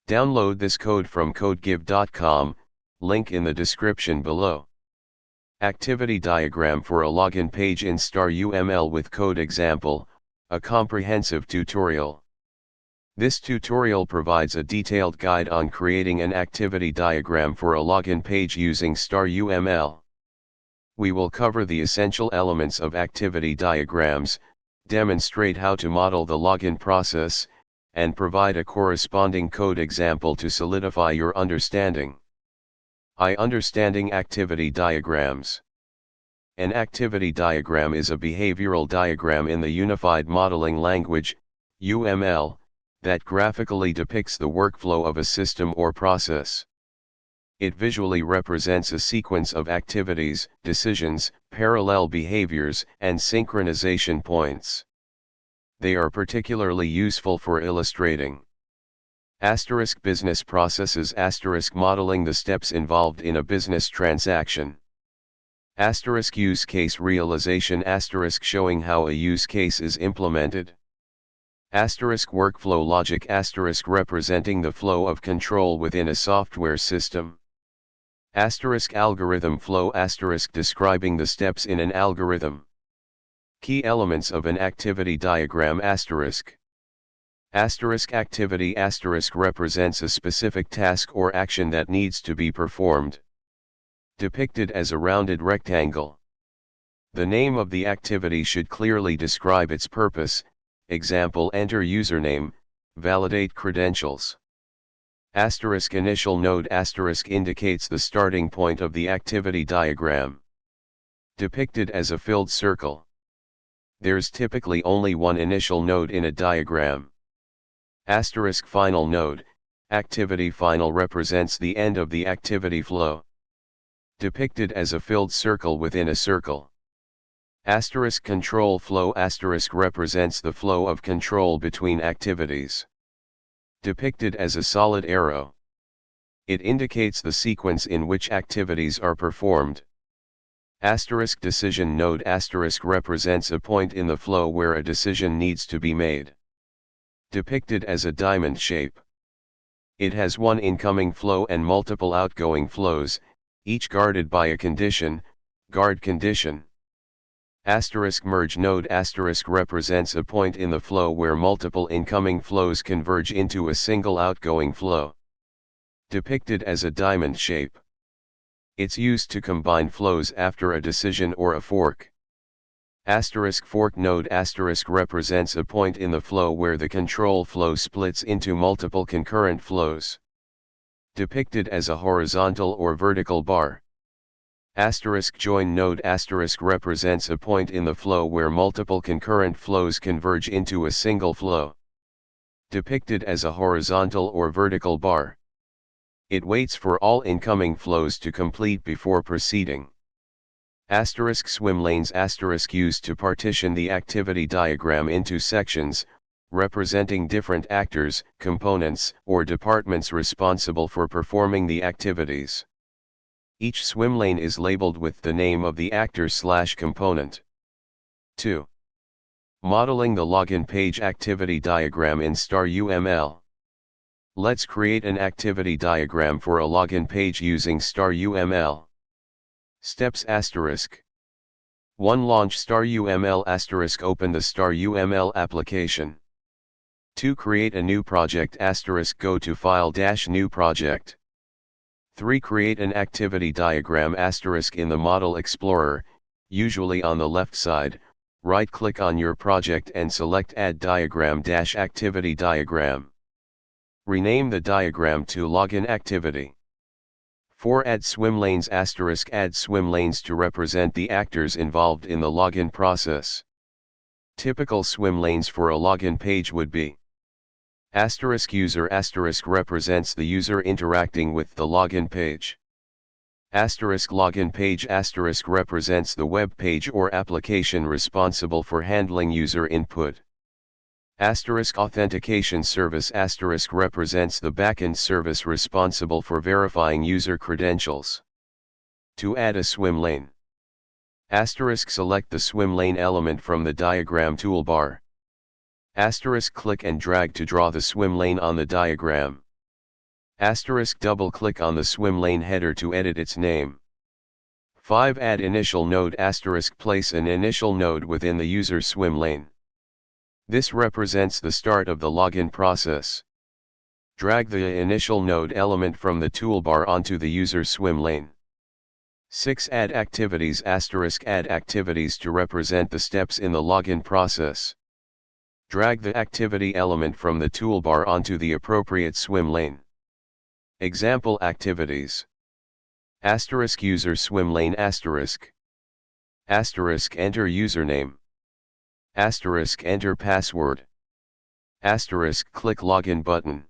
Download this code from codegive.com, link in the description below. Activity diagram for a login page in staruml with code example, a comprehensive tutorial. This tutorial provides a detailed guide on creating an activity diagram for a login page using staruml. We will cover the essential elements of activity diagrams, demonstrate how to model the login process, and provide a corresponding code example to solidify your understanding. Understanding activity diagrams. An activity diagram is a behavioral diagram in the Unified Modeling Language, UML, that graphically depicts the workflow of a system or process. It visually represents a sequence of activities, decisions, parallel behaviors, and synchronization points. They are particularly useful for illustrating business processes, modeling the steps involved in a business transaction. Use case realization, showing how a use case is implemented. Workflow logic, representing the flow of control within a software system. Algorithm flow, describing the steps in an algorithm. Key elements of an activity diagram. Activity represents a specific task or action that needs to be performed. Depicted as a rounded rectangle. The name of the activity should clearly describe its purpose, example: enter username, validate credentials. Initial node, indicates the starting point of the activity diagram. Depicted as a filled circle. There's typically only one initial node in a diagram. Final node, activity final represents the end of the activity flow. Depicted as a filled circle within a circle. Control flow, represents the flow of control between activities. Depicted as a solid arrow. It indicates the sequence in which activities are performed. Decision node, represents a point in the flow where a decision needs to be made. Depicted as a diamond shape. It has one incoming flow and multiple outgoing flows, each guarded by a condition, guard condition. Merge node, represents a point in the flow where multiple incoming flows converge into a single outgoing flow. Depicted as a diamond shape. It's used to combine flows after a decision or a fork. Fork node, represents a point in the flow where the control flow splits into multiple concurrent flows. Depicted as a horizontal or vertical bar. Join node, represents a point in the flow where multiple concurrent flows converge into a single flow. Depicted as a horizontal or vertical bar. It waits for all incoming flows to complete before proceeding. Swim lanes, used to partition the activity diagram into sections, representing different actors, components, or departments responsible for performing the activities. Each swim lane is labeled with the name of the actor/component. 2. Modeling the login page activity diagram in staruml. Let's create an activity diagram for a login page using staruml. Steps *. 1. Launch staruml *. Open the staruml application. 2. Create a new project *. Go to File - New Project. 3. Create an activity diagram * in the Model Explorer, usually on the left side. Right-click on your project and select Add Diagram - Activity Diagram. Rename the diagram to Login Activity. 4. Add swim lanes *. Add swim lanes to represent the actors involved in the login process. Typical swim lanes for a login page would be user represents the user interacting with the login page. Login page represents the web page or application responsible for handling user input. Authentication service represents the backend service responsible for verifying user credentials. To add a swim lane, select the swim lane element from the diagram toolbar. Click and drag to draw the swim lane on the diagram. Asterisk double-click on the swim lane header to edit its name. 5. Add initial node asterisk place an initial node within the user swim lane. This represents the start of the login process. Drag the initial node element from the toolbar onto the user swim lane. 6. Add activities asterisk add activities to represent the steps in the login process. Drag the activity element from the toolbar onto the appropriate swim lane. Example activities. Asterisk user swim lane asterisk. Asterisk enter username. Asterisk enter password. Asterisk click login button.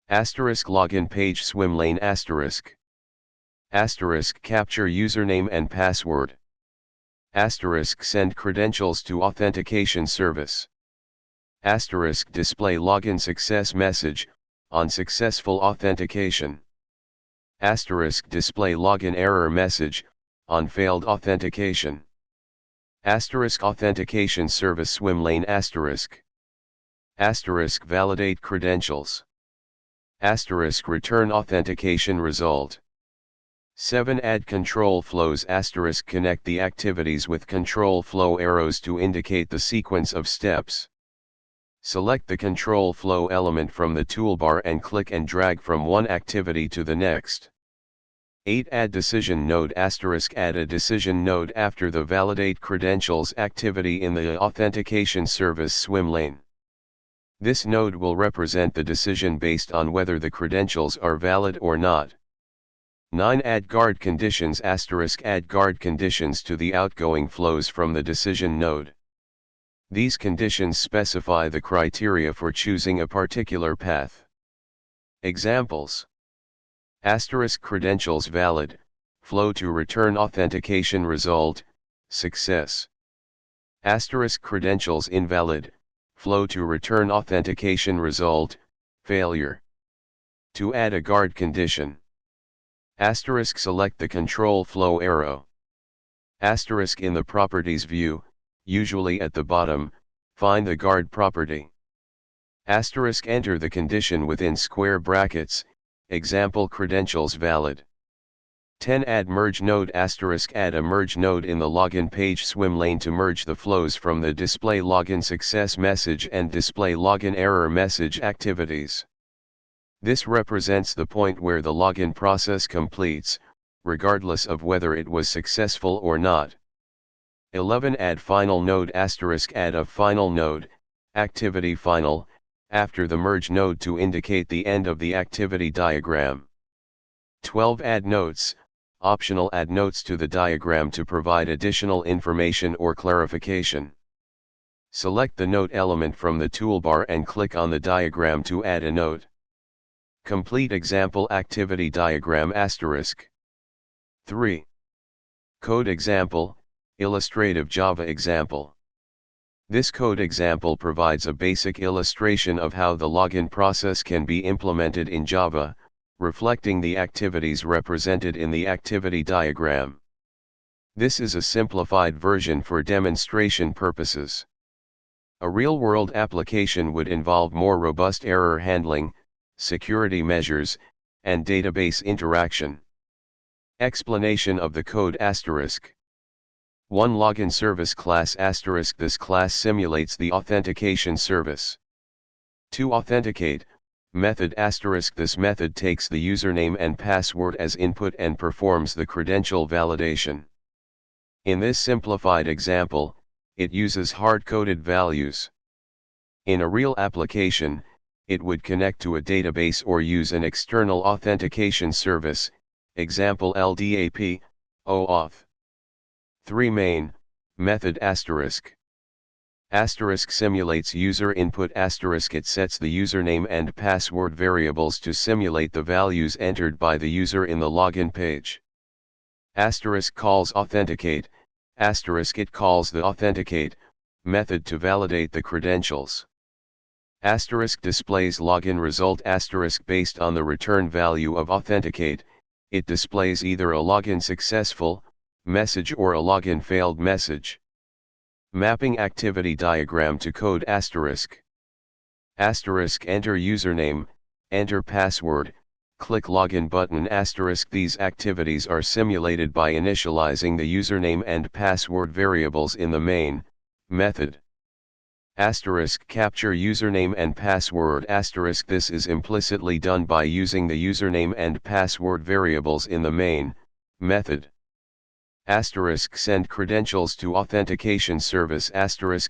Asterisk login page swim lane asterisk. Asterisk capture username and password. Asterisk send credentials to authentication service. Asterisk display login success message, on successful authentication. Asterisk display login error message, on failed authentication. Asterisk authentication service swim lane asterisk. Asterisk validate credentials. Asterisk return authentication result. 7. Add control flows asterisk connect the activities with control flow arrows to indicate the sequence of steps. Select the control flow element from the toolbar and click and drag from one activity to the next. 8. Add decision node asterisk add a decision node after the validate credentials activity in the authentication service swim lane. This node will represent the decision based on whether the credentials are valid or not. 9. Add guard conditions asterisk add guard conditions to the outgoing flows from the decision node. These conditions specify the criteria for choosing a particular path. Examples. Asterisk credentials valid, flow to return authentication result, success. Asterisk credentials invalid, flow to return authentication result, failure. To add a guard condition. Asterisk select the control flow arrow. Asterisk in the properties view, usually at the bottom, find the guard property. Asterisk enter the condition within square brackets, example credentials valid. 10. Add merge node asterisk add a merge node in the login page swim lane to merge the flows from the display login success message and display login error message activities. This represents the point where the login process completes, regardless of whether it was successful or not. 11. Add final node asterisk add a final node, activity final, after the merge node to indicate the end of the activity diagram. 12. Add notes, optional add notes to the diagram to provide additional information or clarification. Select the note element from the toolbar and click on the diagram to add a note. Complete example activity diagram asterisk. 3. Code example, illustrative Java example. This code example provides a basic illustration of how the login process can be implemented in Java, reflecting the activities represented in the activity diagram. This is a simplified version for demonstration purposes. A real-world application would involve more robust error handling, security measures, and database interaction. Explanation of the code asterisk. 1. Login service class asterisk this class simulates the authentication service. 2. Authenticate method asterisk this method takes the username and password as input and performs the credential validation. In this simplified example, it uses hard-coded values. In a real application, it would connect to a database or use an external authentication service, example LDAP, OAuth. 3. Main method asterisk. Asterisk simulates user input asterisk it sets the username and password variables to simulate the values entered by the user in the login page. Asterisk calls authenticate, asterisk it calls the authenticate method to validate the credentials. Asterisk displays login result asterisk based on the return value of authenticate, it displays either a login successful message or a login failed message. Mapping activity diagram to code asterisk. Asterisk enter username, enter password, click Login button *. These activities are simulated by initializing the username and password variables in the main method. Capture username and password *. This is implicitly done by using the username and password variables in the main method. Send credentials to authentication service *.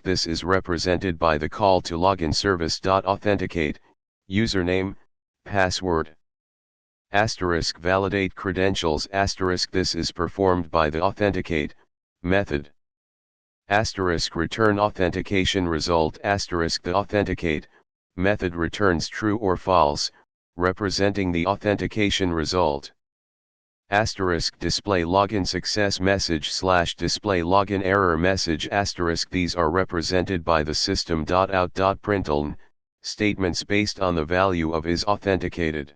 This is represented by the call to login service.authenticate, username, password. Validate credentials *. This is performed by the authenticate method. Return authentication result *. The authenticate method returns true or false, representing the authentication result. Display login success message / display login error message *. These are represented by the system.out.println statements based on the value of is authenticated.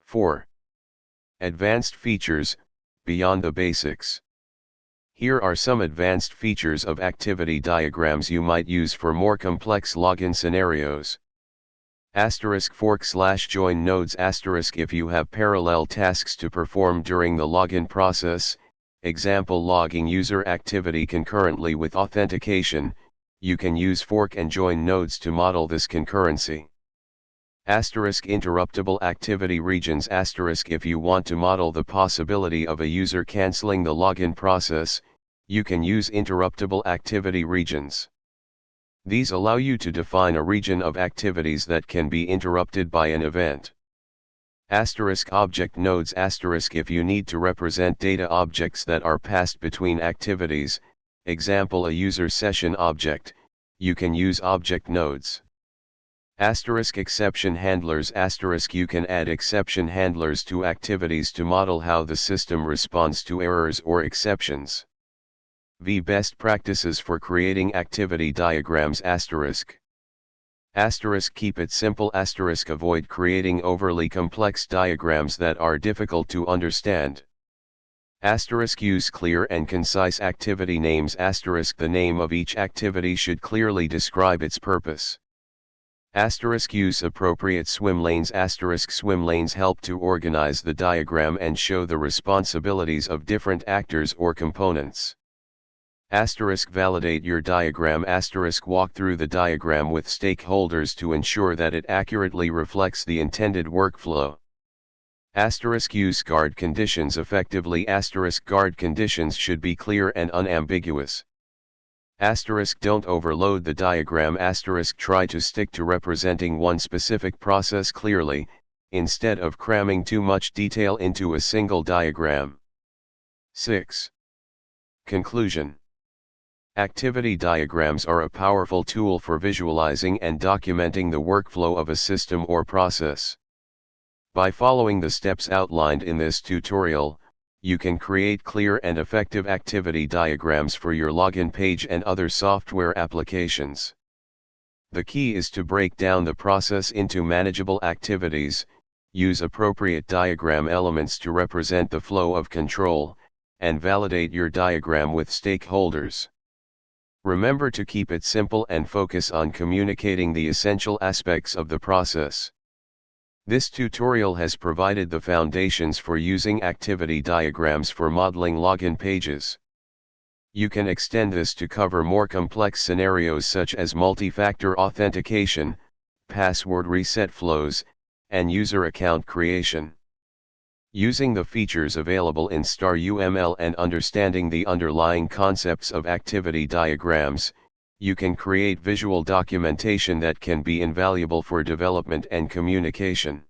4. Advanced features, beyond the basics. Here are some advanced features of activity diagrams you might use for more complex login scenarios. Fork/join nodes *. If you have parallel tasks to perform during the login process, example logging user activity concurrently with authentication, you can use fork and join nodes to model this concurrency. Interruptible activity regions *. If you want to model the possibility of a user canceling the login process, you can use interruptible activity regions. These allow you to define a region of activities that can be interrupted by an event. Object nodes *. If you need to represent data objects that are passed between activities, example a user session object, you can use object nodes. Exception handlers *. You can add exception handlers to activities to model how the system responds to errors or exceptions. Best practices for creating activity diagrams *. Keep it simple *. Avoid creating overly complex diagrams that are difficult to understand. Use clear and concise activity names *. The name of each activity should clearly describe its purpose. Use appropriate swim lanes *. Swim lanes help to organize the diagram and show the responsibilities of different actors or components. Validate your diagram *. Walk through the diagram with stakeholders to ensure that it accurately reflects the intended workflow. Use guard conditions effectively *. Guard conditions should be clear and unambiguous. Don't overload the diagram *. Try to stick to representing one specific process clearly, instead of cramming too much detail into a single diagram. 6. Conclusion. Activity diagrams are a powerful tool for visualizing and documenting the workflow of a system or process. By following the steps outlined in this tutorial, you can create clear and effective activity diagrams for your login page and other software applications. The key is to break down the process into manageable activities, use appropriate diagram elements to represent the flow of control, and validate your diagram with stakeholders. Remember to keep it simple and focus on communicating the essential aspects of the process. This tutorial has provided the foundations for using activity diagrams for modeling login pages. You can extend this to cover more complex scenarios such as multi-factor authentication, password reset flows, and user account creation. Using the features available in staruml and understanding the underlying concepts of activity diagrams, you can create visual documentation that can be invaluable for development and communication.